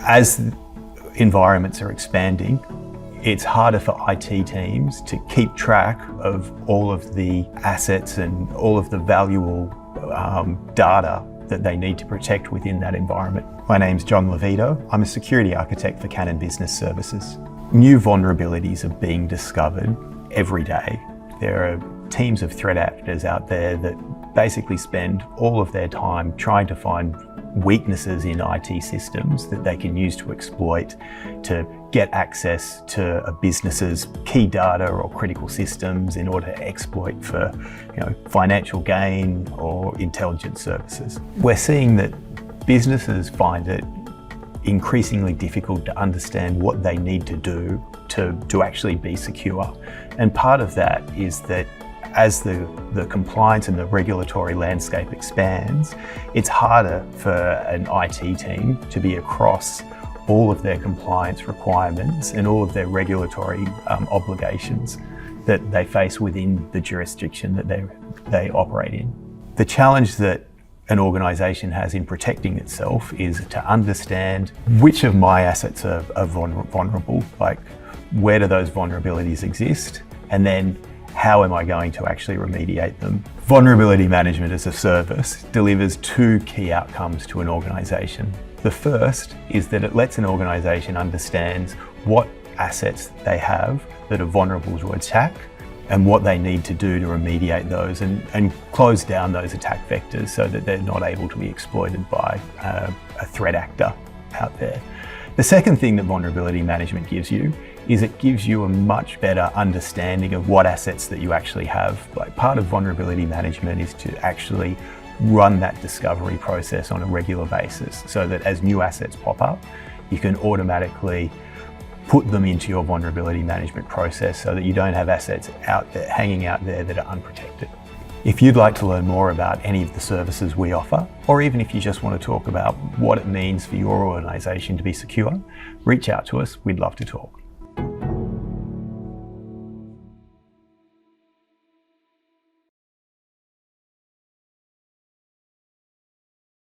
As environments are expanding, it's harder for IT teams to keep track of all of the assets and all of the valuable data that they need to protect within that environment. My name's John Levito. I'm a security architect for Canon Business Services. New vulnerabilities are being discovered every day. There are teams of threat actors out there that basically spend all of their time trying to find weaknesses in IT systems that they can use to exploit to get access to a business's key data or critical systems in order to exploit for financial gain or intelligence services. We're seeing that businesses find it increasingly difficult to understand what they need to do to actually be secure. And part of that is that as the compliance and the regulatory landscape expands, it's harder for an IT team to be across all of their compliance requirements and all of their regulatory obligations that they face within the jurisdiction that they operate in. The challenge that an organisation has in protecting itself is to understand which of my assets are vulnerable, like where do those vulnerabilities exist, and then how am I going to actually remediate them? Vulnerability management as a service delivers two key outcomes to an organisation. The first is that it lets an organisation understand what assets they have that are vulnerable to attack and what they need to do to remediate those and close down those attack vectors so that they're not able to be exploited by a threat actor out there. The second thing that vulnerability management gives you is it gives you a much better understanding of what assets that you actually have. Like, part of vulnerability management is to actually run that discovery process on a regular basis so that as new assets pop up, you can automatically put them into your vulnerability management process so that you don't have assets out there, hanging out there that are unprotected. If you'd like to learn more about any of the services we offer, or even if you just want to talk about what it means for your organisation to be secure, reach out to us. We'd love to talk.